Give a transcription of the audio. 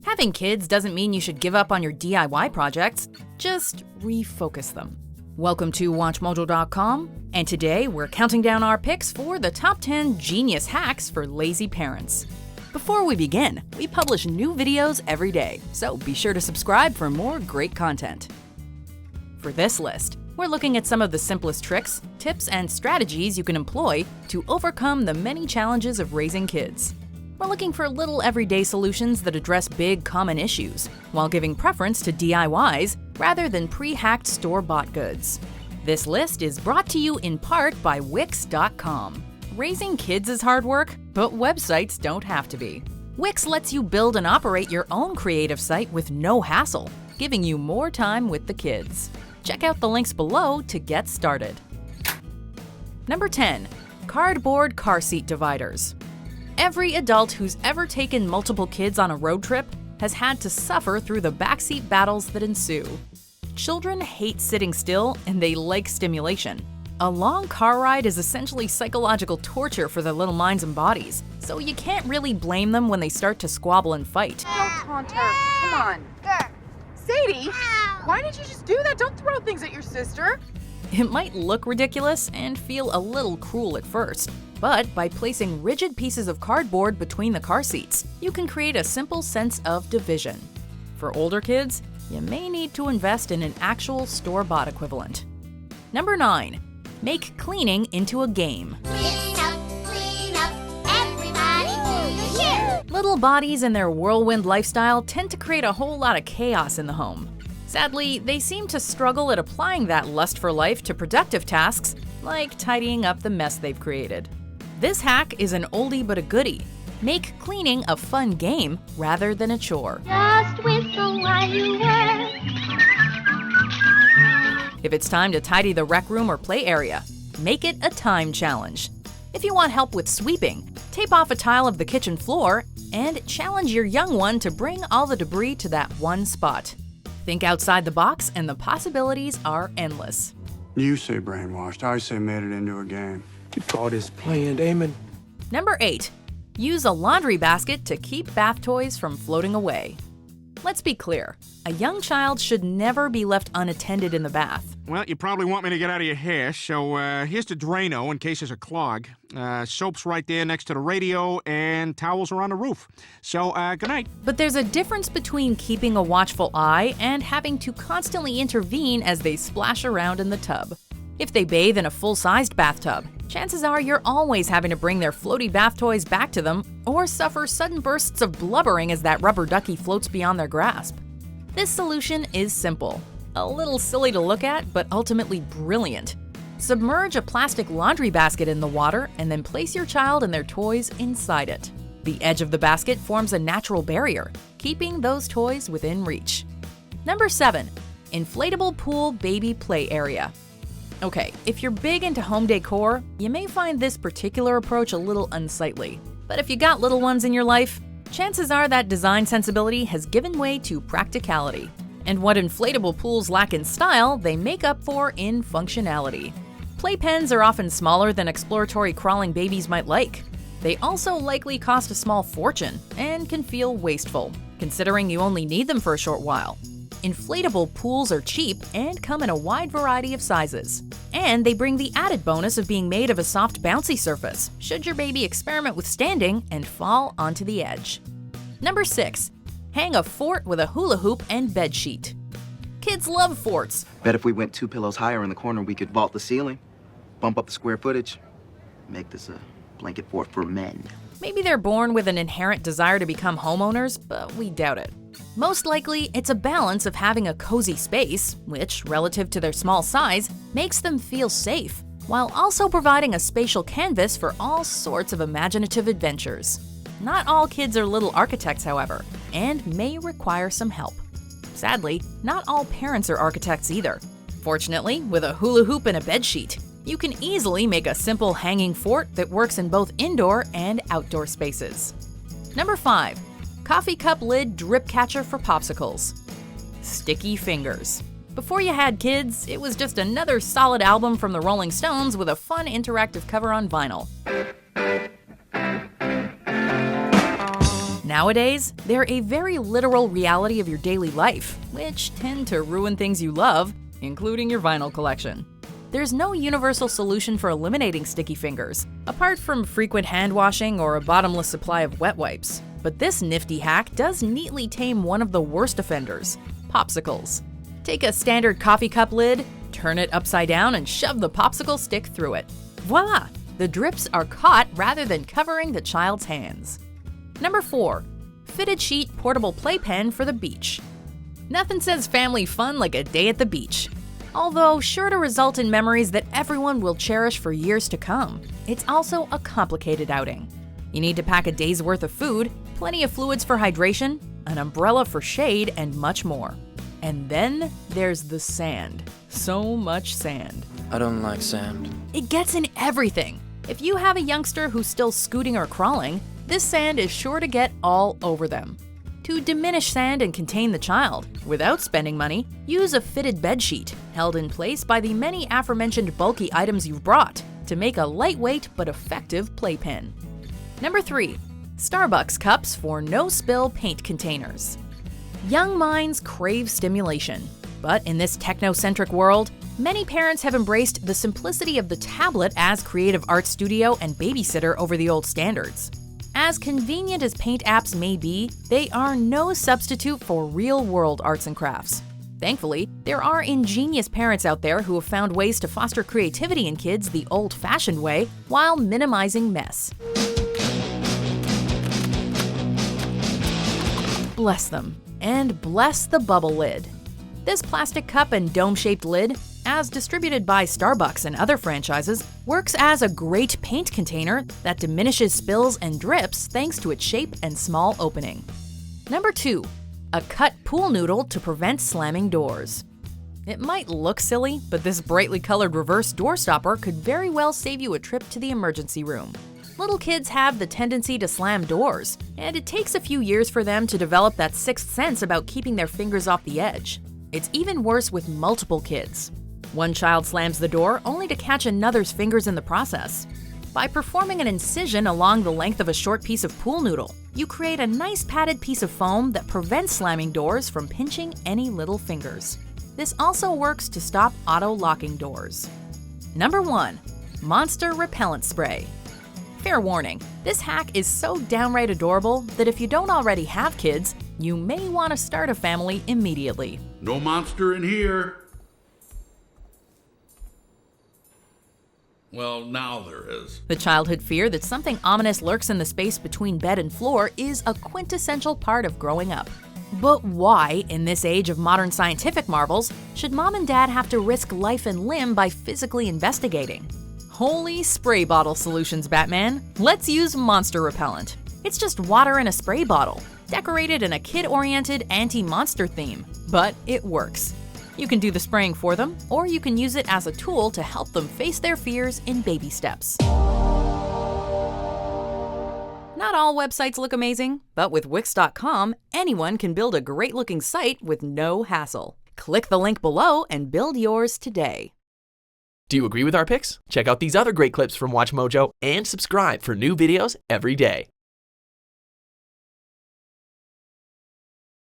Having kids doesn't mean you should give up on your DIY projects, just refocus them. Welcome to WatchMojo.com, and today we're counting down our picks for the top 10 genius hacks for lazy parents. Before we begin, we publish new videos every day, so be sure to subscribe for more great content. For this list, we're looking at some of the simplest tricks, tips, and strategies you can employ to overcome the many challenges of raising kids. We're looking for little everyday solutions that address big common issues, while giving preference to DIYs rather than pre-hacked store-bought goods. This list is brought to you in part by Wix.com. Raising kids is hard work, but websites don't have to be. Wix lets you build and operate your own creative site with no hassle, giving you more time with the kids. Check out the links below to get started. Number 10. Cardboard car seat dividers. Every adult who's ever taken multiple kids on a road trip has had to suffer through the backseat battles that ensue. Children hate sitting still and they like stimulation. A long car ride is essentially psychological torture for their little minds and bodies, so you can't really blame them when they start to squabble and fight. Don't taunt her. Come on. Sadie, why did you just do that? Don't throw things at your sister. It might look ridiculous and feel a little cruel at first, but by placing rigid pieces of cardboard between the car seats, you can create a simple sense of division. For older kids, you may need to invest in an actual store-bought equivalent. Number 9. Make cleaning into a game. Clean up, everybody do here. Little bodies and their whirlwind lifestyle tend to create a whole lot of chaos in the home. Sadly, they seem to struggle at applying that lust for life to productive tasks, like tidying up the mess they've created. This hack is an oldie but a goodie. Make cleaning a fun game rather than a chore. Just whistle while you work. If it's time to tidy the rec room or play area, make it a time challenge. If you want help with sweeping, tape off a tile of the kitchen floor and challenge your young one to bring all the debris to that one spot. Think outside the box and the possibilities are endless. You say brainwashed, I say made it into a game. You call this playing, Damon? Number 8. Use a laundry basket to keep bath toys from floating away. Let's be clear, a young child should never be left unattended in the bath. Well, you probably want me to get out of your hair, so here's the Drano in case there's a clog. Soap's right there next to the radio, and towels are on the roof. So, good night. But there's a difference between keeping a watchful eye and having to constantly intervene as they splash around in the tub. If they bathe in a full-sized bathtub, chances are you're always having to bring their floaty bath toys back to them or suffer sudden bursts of blubbering as that rubber ducky floats beyond their grasp. This solution is simple. A little silly to look at, but ultimately brilliant. Submerge a plastic laundry basket in the water and then place your child and their toys inside it. The edge of the basket forms a natural barrier, keeping those toys within reach. Number 7. Inflatable pool baby play area. Okay, if you're big into home decor, you may find this particular approach a little unsightly. But if you got little ones in your life, chances are that design sensibility has given way to practicality. And what inflatable pools lack in style, they make up for in functionality. Playpens are often smaller than exploratory crawling babies might like. They also likely cost a small fortune and can feel wasteful, considering you only need them for a short while. Inflatable pools are cheap and come in a wide variety of sizes. And they bring the added bonus of being made of a soft, bouncy surface, should your baby experiment with standing and fall onto the edge. Number 6. Hang a fort with a hula hoop and bed sheet. Kids love forts. Bet if we went 2 pillows higher in the corner, we could vault the ceiling, bump up the square footage, make this a blanket fort for men. Maybe they're born with an inherent desire to become homeowners, but we doubt it. Most likely, it's a balance of having a cozy space, which, relative to their small size, makes them feel safe, while also providing a spatial canvas for all sorts of imaginative adventures. Not all kids are little architects, however, and may require some help. Sadly, not all parents are architects either. Fortunately, with a hula hoop and a bedsheet, you can easily make a simple hanging fort that works in both indoor and outdoor spaces. Number 5. Coffee cup lid drip catcher for popsicles. Sticky fingers. Before you had kids, it was just another solid album from the Rolling Stones with a fun interactive cover on vinyl. Nowadays, they're a very literal reality of your daily life, which tend to ruin things you love, including your vinyl collection. There's no universal solution for eliminating sticky fingers, apart from frequent hand washing or a bottomless supply of wet wipes. But this nifty hack does neatly tame one of the worst offenders: popsicles. Take a standard coffee cup lid, turn it upside down, and shove the popsicle stick through it. Voila! The drips are caught rather than covering the child's hands. Number 4. Fitted sheet portable playpen for the beach. Nothing says family fun like a day at the beach. Although sure to result in memories that everyone will cherish for years to come, it's also a complicated outing. You need to pack a day's worth of food, plenty of fluids for hydration, an umbrella for shade, and much more. And then there's the sand. So much sand. I don't like sand. It gets in everything. If you have a youngster who's still scooting or crawling, this sand is sure to get all over them. To diminish sand and contain the child, without spending money, use a fitted bed sheet, held in place by the many aforementioned bulky items you've brought, to make a lightweight but effective playpen. Number 3. Starbucks cups for no-spill paint containers. Young minds crave stimulation, but in this technocentric world, many parents have embraced the simplicity of the tablet as creative art studio and babysitter over the old standards. As convenient as paint apps may be, they are no substitute for real-world arts and crafts. Thankfully, there are ingenious parents out there who have found ways to foster creativity in kids the old-fashioned way while minimizing mess. Bless them, and bless the bubble lid. This plastic cup and dome-shaped lid, as distributed by Starbucks and other franchises, works as a great paint container that diminishes spills and drips thanks to its shape and small opening. Number 2. A cut pool noodle to prevent slamming doors. It might look silly, but this brightly colored reverse door stopper could very well save you a trip to the emergency room. Little kids have the tendency to slam doors, and it takes a few years for them to develop that sixth sense about keeping their fingers off the edge. It's even worse with multiple kids. One child slams the door only to catch another's fingers in the process. By performing an incision along the length of a short piece of pool noodle, you create a nice padded piece of foam that prevents slamming doors from pinching any little fingers. This also works to stop auto-locking doors. Number 1. Monster Repellent Spray. Fair warning, this hack is so downright adorable that if you don't already have kids, you may want to start a family immediately. No monster in here. Well, now there is. The childhood fear that something ominous lurks in the space between bed and floor is a quintessential part of growing up. But why, in this age of modern scientific marvels, should mom and dad have to risk life and limb by physically investigating? Holy spray bottle solutions, Batman. Let's use Monster Repellent. It's just water in a spray bottle, decorated in a kid-oriented anti-monster theme, but it works. You can do the spraying for them, or you can use it as a tool to help them face their fears in baby steps. Not all websites look amazing, but with Wix.com, anyone can build a great-looking site with no hassle. Click the link below and build yours today. Do you agree with our picks? Check out these other great clips from WatchMojo and subscribe for new videos every day.